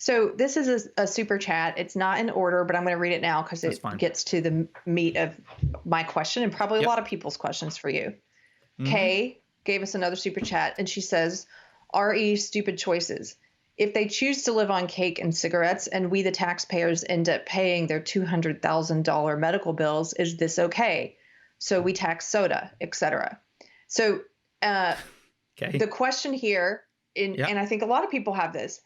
So this is a super chat. It's not in order, but I'm going to read it now because That's it fine. gets to the meat of my question and probably a Yep. lot of people's questions for you. Mhm. Kay gave us another super chat, and she says, "RE stupid choices. If they choose to live on cake and cigarettes and we, the taxpayers, end up paying their $200,000 medical bills, is this okay? So we tax soda, etc." So Okay. the question here, Yep. and I think a lot of people have this,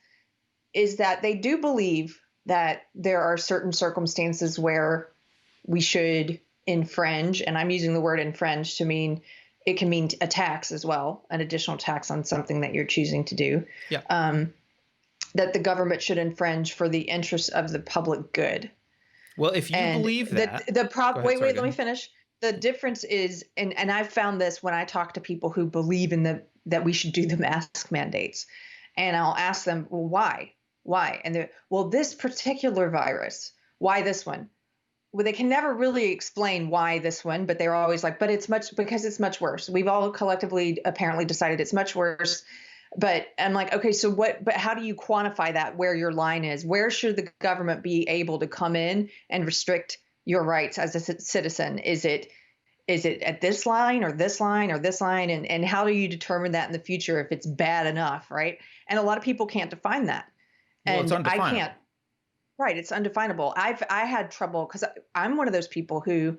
is that they do believe that there are certain circumstances where we should infringe, and I'm using the word infringe to mean it can mean a tax as well, an additional tax on something that you're choosing to do. Yep. That the government should infringe for the interest of the public good. Well, if you And believe that, the problem, wait, sorry, go let me ahead. finish. The difference is, and I've found this when I talk to people who believe in that we should do the mask mandates, and I'll ask them, well, why? And they're, well, this particular virus, why this one? Well, they can never really explain why this one, but they're always like, but because it's much worse. We've all collectively apparently decided it's much worse. But I'm like, okay, so what, but how do you quantify that, where your line is? Where should the government be able to come in and restrict your rights as a citizen? Is it at this line or this line or this line? And how do you determine that in the future if it's bad enough, right? And a lot of people can't define that. Well, it's And I undefinable. can't. Right, it's undefinable. I had trouble because I'm one of those people who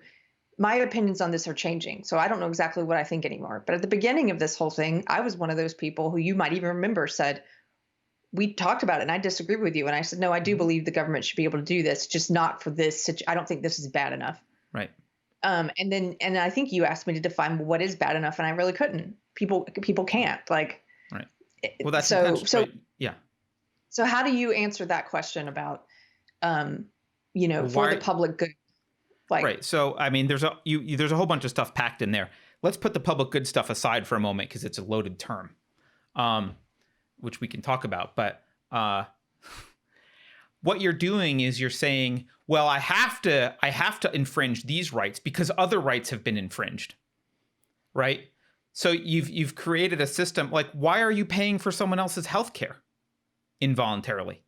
my opinions on this are changing. So I don't know exactly what I think anymore. But at the beginning of this whole thing, I was one of those people who you might even remember said, we talked about it and I disagreed with you. And I said, no, I do believe the government should be able to do this, just not for this. I don't think this is bad enough. Right. And I think you asked me to define what is bad enough, and I really couldn't. People can't, like. Right. Well, that's so intentional. so Right. Yeah. so how do you answer that question about Well, for the public good? Like, right. So, I mean, there's a whole bunch of stuff packed in there. Let's put the public good stuff aside for a moment because it's a loaded term, which we can talk about. But what you're doing is you're saying, well, I have to infringe these rights because other rights have been infringed, right? So you've created a system. Like, why are you paying for someone else's healthcare involuntarily?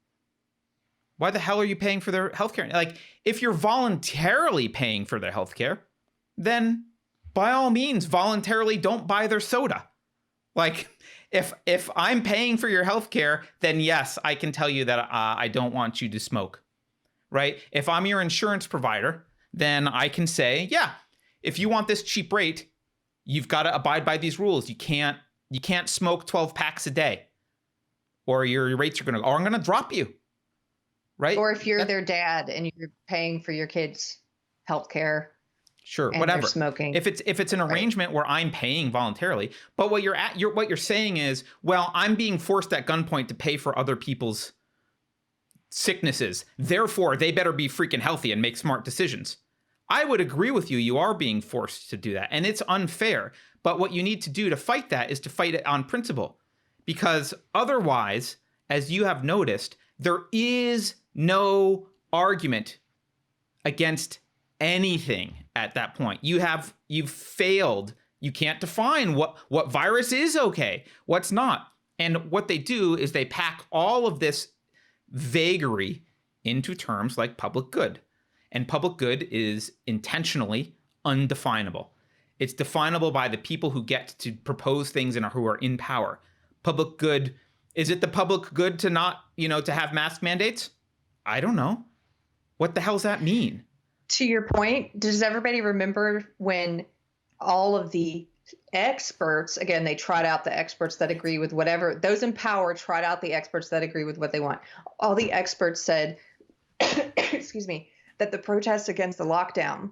Why the hell are you paying for their healthcare? Like, if you're voluntarily paying for their healthcare, then by all means, voluntarily don't buy their soda. Like, if I'm paying for your healthcare, then yes, I can tell you that I don't want you to smoke, right? If I'm your insurance provider, then I can say, yeah, if you want this cheap rate, you've got to abide by these rules. You can't smoke 12 packs a day, or your rates are going to, or I'm going to drop you. Right. Or if you're their dad and you're paying for your kids' health care. Sure, and whatever. They're smoking. If it's an arrangement where I'm paying voluntarily, but what you're saying is, well, I'm being forced at gunpoint to pay for other people's sicknesses. Therefore, they better be freaking healthy and make smart decisions. I would agree with you. You are being forced to do that, and it's unfair. But what you need to do to fight that is to fight it on principle, because otherwise, as you have noticed, there is no argument against anything at that point. You've failed. You can't define what virus is okay, what's not. And what they do is they pack all of this vagary into terms like public good. And public good is intentionally undefinable. It's definable by the people who get to propose things and who are in power. Public good, is it the public good to not, to have mask mandates? I don't know. What the hell does that mean? To your point, does everybody remember when all of the experts, again, they trot out the experts that agree with whatever, those in power trot out the experts that agree with what they want. All the experts said, excuse me, that the protests against the lockdown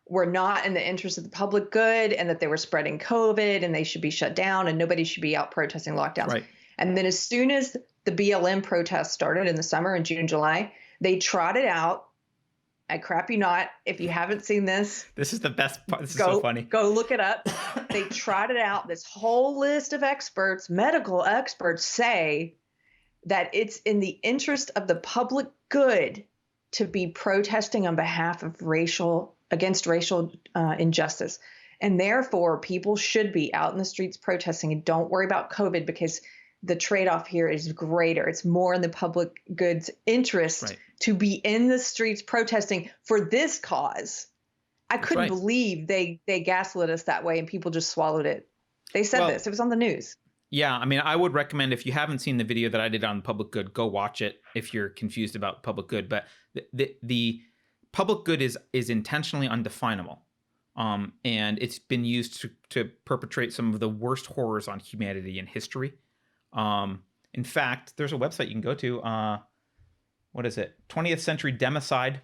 were not in the interest of the public good and that they were spreading COVID and they should be shut down and nobody should be out protesting lockdowns. Right. And then as soon as the BLM protests started in the summer in June, July, they trotted out, I crap you not, if you haven't seen this. This is the best part. This is so funny. Go look it up. They trotted out this whole list of experts, medical experts say that it's in the interest of the public good to be protesting on behalf of against racial injustice. And therefore, people should be out in the streets protesting, and don't worry about COVID, because the trade-off here is greater. It's more in the public good's interest to be in the streets protesting for this cause. I couldn't believe they gaslit us that way and people just swallowed it. They said this. It was on the news. Yeah, I mean, I would recommend, if you haven't seen the video that I did on public good, go watch it if you're confused about public good. But the public good is intentionally undefinable. And it's been used to perpetrate some of the worst horrors on humanity in history. In fact, there's a website you can go to. What is it? 20th Century Democide.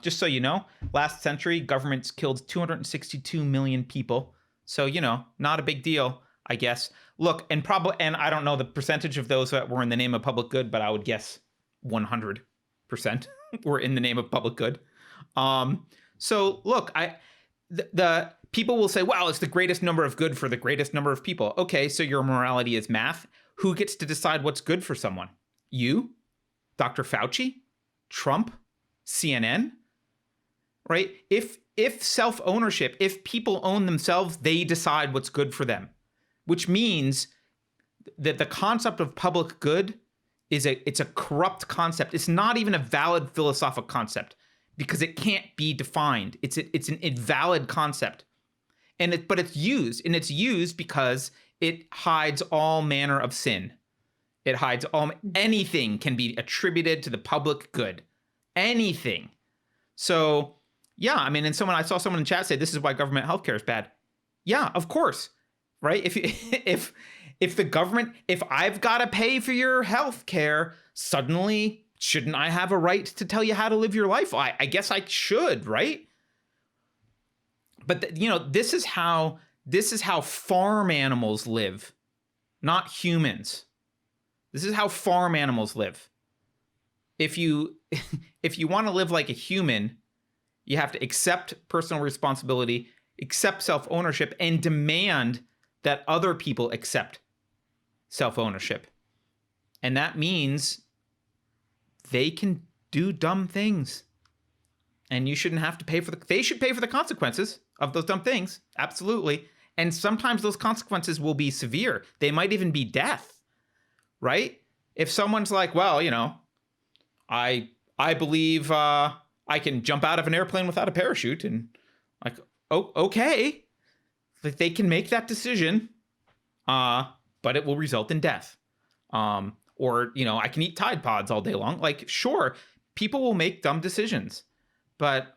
Just so you know, last century, governments killed 262 million people. So, you know, not a big deal, I guess. Look, and I don't know the percentage of those that were in the name of public good, but I would guess 100% were in the name of public good. So look, the people will say, well, it's the greatest number of good for the greatest number of people. Okay, so your morality is math. Who gets to decide what's good for someone? You? Dr. Fauci? Trump? CNN? Right? If self-ownership, if people own themselves, they decide what's good for them, which means that the concept of public good it's a corrupt concept. It's not even a valid philosophical concept because it can't be defined. It's an invalid concept. But it's used because it hides all manner of sin. It hides anything can be attributed to the public good. Anything. So, yeah, I mean, I saw someone in chat say this is why government healthcare is bad. Yeah, of course. Right? If the government, if I've got to pay for your healthcare, suddenly shouldn't I have a right to tell you how to live your life? I guess I should, right? But this is how farm animals live, not humans. This is how farm animals live. If you want to live like a human, you have to accept personal responsibility, accept self-ownership, and demand that other people accept self-ownership. And that means they can do dumb things. And you shouldn't have to they should pay for the consequences of those dumb things. Absolutely. And sometimes those consequences will be severe. They might even be death, right? If someone's like, well, I believe I can jump out of an airplane without a parachute, and like, oh, okay. Like, they can make that decision, but it will result in death. Or, I can eat Tide Pods all day long. Like, sure, people will make dumb decisions, but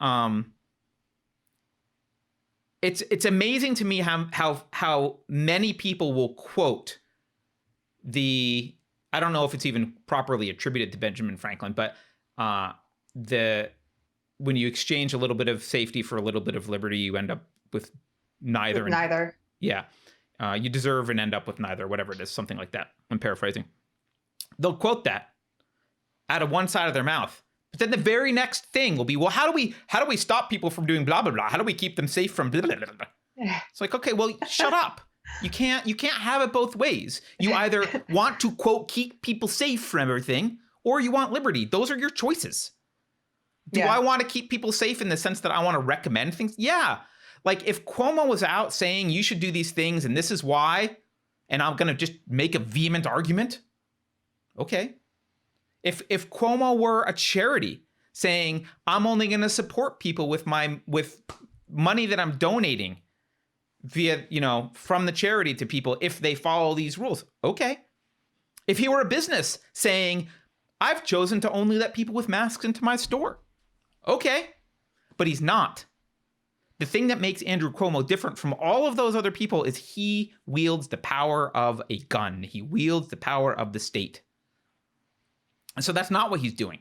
it's amazing to me how many people will quote I don't know if it's even properly attributed to Benjamin Franklin, but when you exchange a little bit of safety for a little bit of liberty, you end up with neither. Neither. Yeah. You deserve and end up with neither, whatever it is, something like that. I'm paraphrasing. They'll quote that out of one side of their mouth. But then the very next thing will be, well, how do we stop people from doing blah, blah, blah? How do we keep them safe from blah, blah, blah, blah? It's like, okay, well, shut up. You can't have it both ways. You either want to, quote, keep people safe from everything, or you want liberty. Those are your choices. Do I want to keep people safe in the sense that I want to recommend things? Yeah. Like, if Cuomo was out saying you should do these things and this is why, and I'm going to just make a vehement argument, okay. If Cuomo were a charity saying I'm only going to support people with money that I'm donating via, from the charity to people if they follow these rules, okay. If he were a business saying I've chosen to only let people with masks into my store, okay. But he's not. The thing that makes Andrew Cuomo different from all of those other people is he wields the power of a gun. He wields the power of the state. And so that's not what he's doing.